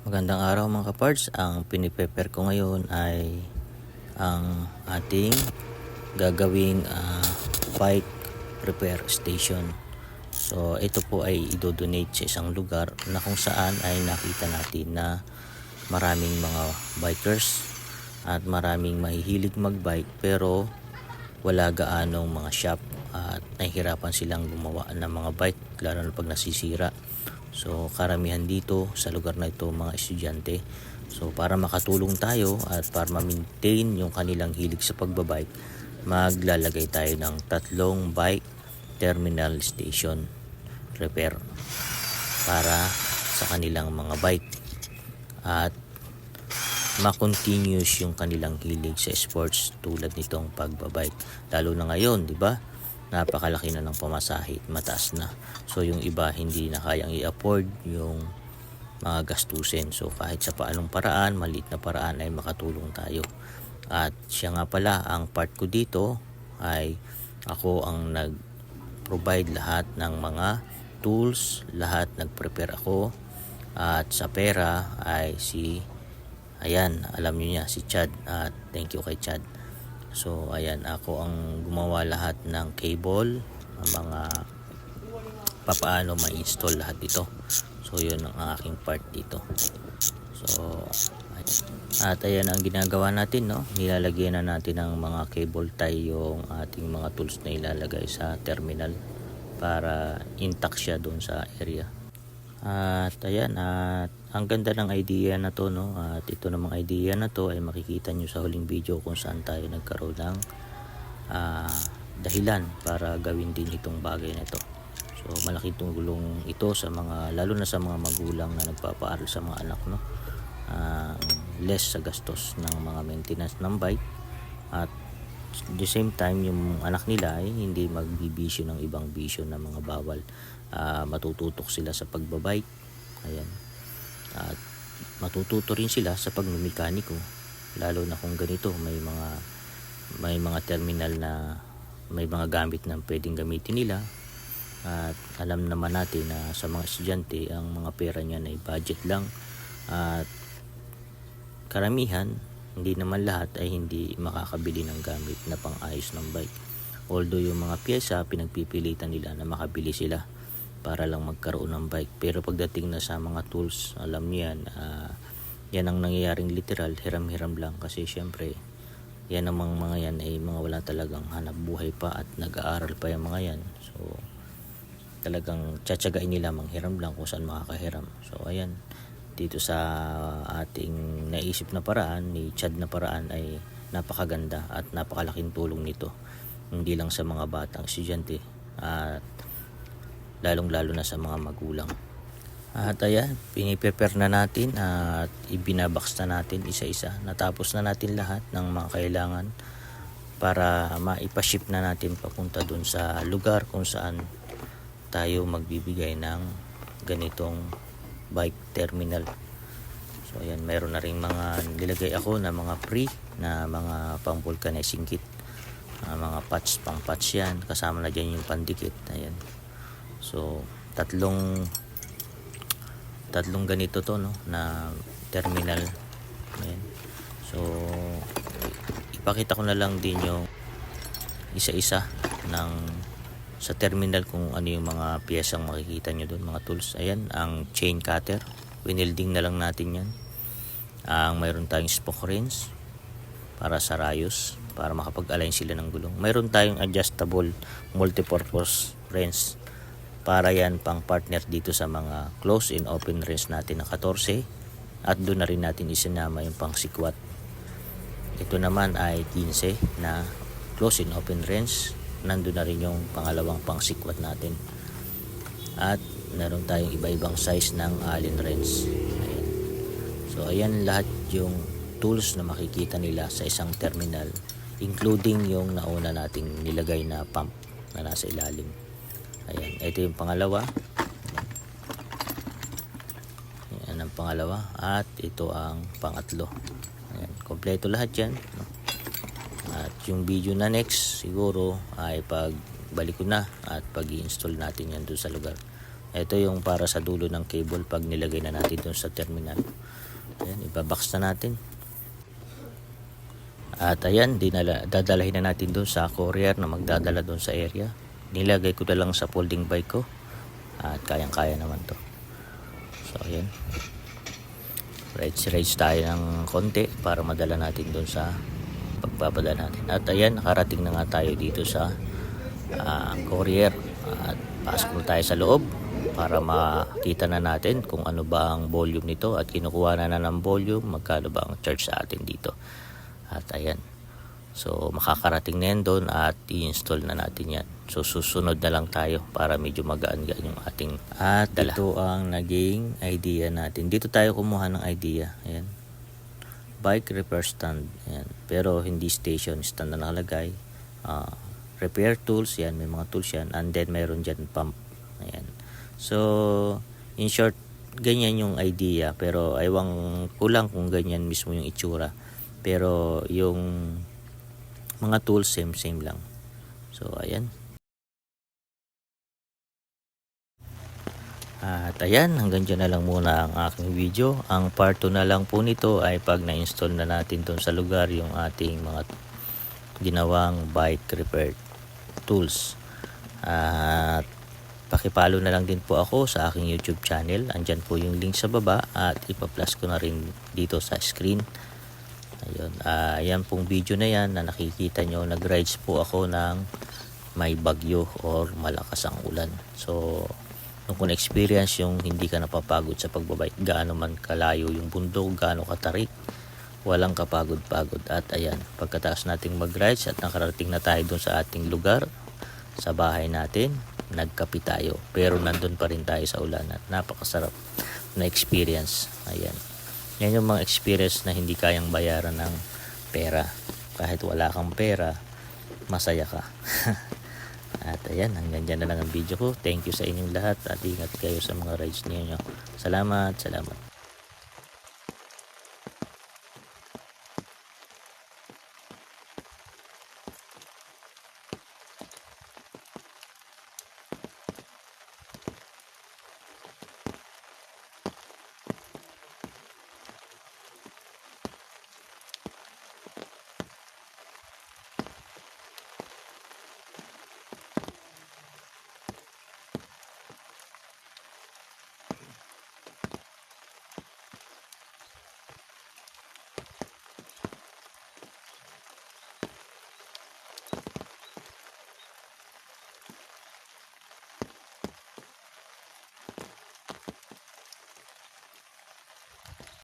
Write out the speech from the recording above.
Magandang araw mga kaparts. Ang piniprepare ko ngayon ay ang ating gagawing bike repair station. So ito po ay idodonate sa isang lugar na kung saan ay nakita natin na maraming mga bikers at maraming mahihilig magbike pero wala gaanong mga shop at nahihirapan silang gumawa ng mga bike lalo na pag nasisira. So karamihan dito sa lugar na ito mga estudyante. So para makatulong tayo at para ma-maintain yung kanilang hilig sa pagbabike, maglalagay tayo ng 3 bike terminal station repair para sa kanilang mga bike at ma-continuous yung kanilang hilig sa sports tulad nitong pagbabike. Lalo na ngayon, di ba? Napakalaki na ng pamasahe, mataas na. So yung iba hindi na kayang i-afford yung mga gastusin. So kahit sa paanong paraan, maliit na paraan ay makatulong tayo. At siya nga pala, ang part ko dito ay ako ang nag-provide lahat ng mga tools, lahat nag-prepare ako. At sa pera ay ayan, alam niyo niya, si Chad. At thank you kay Chad. So ayan, ako ang gumawa lahat ng cable, ang mga papaano ma-install lahat dito. So yun ang aking part dito. So at ayan ang ginagawa natin, no? Nilalagyan na natin ng mga cable tie yung ating mga tools na ilalagay sa terminal para intact siya doon sa area. At ayan, at ang ganda ng idea na to, no? At ito namang idea na to ay makikita nyo sa huling video kung saan tayo nagkaroon ng dahilan para gawin din itong bagay na ito. So malaking tulong ito sa mga, lalo na sa mga magulang na nagpapaaral sa mga anak, no? Less sa gastos ng mga maintenance ng bike at at the same time yung anak nila ay hindi magbibisyo ng ibang bisyo na mga bawal. Matututok sila sa pagbabike, ayan, at matututo rin sila sa pagmemekaniko, lalo na kung ganito may mga terminal na may mga gamit na pwedeng gamitin nila. At alam naman natin na sa mga estudyante ang mga pera niyan ay budget lang at karamihan, hindi naman lahat ay hindi makakabili ng gamit na pang-ayos ng bike. Although yung mga pyesa pinagpipilitan nila na makabili sila para lang magkaroon ng bike. Pero pagdating na sa mga tools, alam niyo yan, yan ang nangyayaring literal, hiram-hiram lang. Kasi syempre, yan namang mga yan ay mga wala talagang hanap buhay pa at nag-aaral pa yung mga yan. So, talagang tsatsagain nila manghiram lang kung saan makakahiram. So, ayan. Dito sa ating naisip na paraan, ni Chad na paraan ay napakaganda at napakalaking tulong nito. Hindi lang sa mga batang estudyante at lalong-lalo na sa mga magulang. At ayan, piniprepare na natin at ibinabox na natin isa-isa. Natapos na natin lahat ng mga kailangan para maipaship na natin papunta dun sa lugar kung saan tayo magbibigay ng ganitong bike terminal. So ayan, meron na rin mga nilagay ako na mga free na mga pang vulcanizing kit, mga patch, pang patch yan, kasama na dyan yung pandikit. Ayan, so tatlong ganito to, no, na terminal. Ayan, so ipakita ko na lang din yung isa-isa ng sa terminal kung ano yung mga piyesang makikita nyo doon, mga tools. Ayan, ang chain cutter, winilding na lang natin yan. Mayroon tayong spoke wrench para sa rayos, para makapag-align sila ng gulong. Mayroon tayong adjustable multipurpose wrench para yan pang partner dito sa mga close and open wrench natin na 14, at doon na rin natin isinama yung pang sikwat. Ito naman ay 15 na close and open wrench. Nandun na rin yung pangalawang pang sikwat natin. At meron tayong iba-ibang size ng Allen wrench. Ayan. So ayan lahat yung tools na makikita nila sa isang terminal, including yung nauna nating nilagay na pump na nasa ilalim. Ayan, ito yung pangalawa. Ayan ang pangalawa. At ito ang pangatlo. Ayan, kompleto lahat yan, no? At yung video na next siguro ay pagbalik ko na at pag-i-install natin yan doon sa lugar. Ito yung para sa dulo ng cable pag nilagay na natin doon sa terminal. Ayan, ibabox na natin. At ayan, dadalahin na natin doon sa courier na magdadala doon sa area. Nilagay ko na lang sa folding bike ko. At kayang-kaya naman to. So ayan. Rage tayo ng konti para madala natin doon sa pagpapadala natin. At ayan, nakarating na nga tayo dito sa courier. At pasok na tayo sa loob para makita na natin kung ano ba ang volume nito. At kinukuha na ng volume, magkano ba ang charge sa atin dito. At ayan, so makakarating na yan doon at i-install na natin yan. So susunod na lang tayo para medyo magaan-gaan yung ating at dala. Ito ang naging idea natin. Dito tayo kumuha ng idea. Ayan, bike repair stand. Ayan. Pero hindi station, stand na nakalagay. Repair tools, yan, may mga tools yan. And then mayroon dyan pump. Ayan. So in short, ganyan yung idea. Pero aywang kulang kung ganyan mismo yung itsura. Pero yung mga tools same lang. So ayan. At ayan, hanggang dyan na lang muna ang aking video. Ang part 2 na lang po nito ay pag na-install na natin doon sa lugar yung ating mga ginawang bike repair tools. At pakipalo na lang din po ako sa aking YouTube channel. Andyan po yung link sa baba at ipa-plus ko na rin dito sa screen. Ayun, ayan pong video na yan na nakikita nyo, nag-rides po ako ng may bagyo or malakas ang ulan. So nung kung experience yung hindi ka napapagod sa pagbabike, gaano man kalayo yung bundok, gaano katarik, walang kapagod-pagod. At ayan, pagkatapos nating mag-rides at nakarating na tayo dun sa ating lugar, sa bahay natin, nagkape tayo, pero nandun pa rin tayo sa ulan at napakasarap na experience. Ayan, yan yung mga experience na hindi kayang bayaran ng pera. Kahit wala kang pera, masaya ka. At ayan, hanggang dyan na lang ang video ko. Thank you sa inyong lahat at ingat kayo sa mga rides ninyo. Salamat.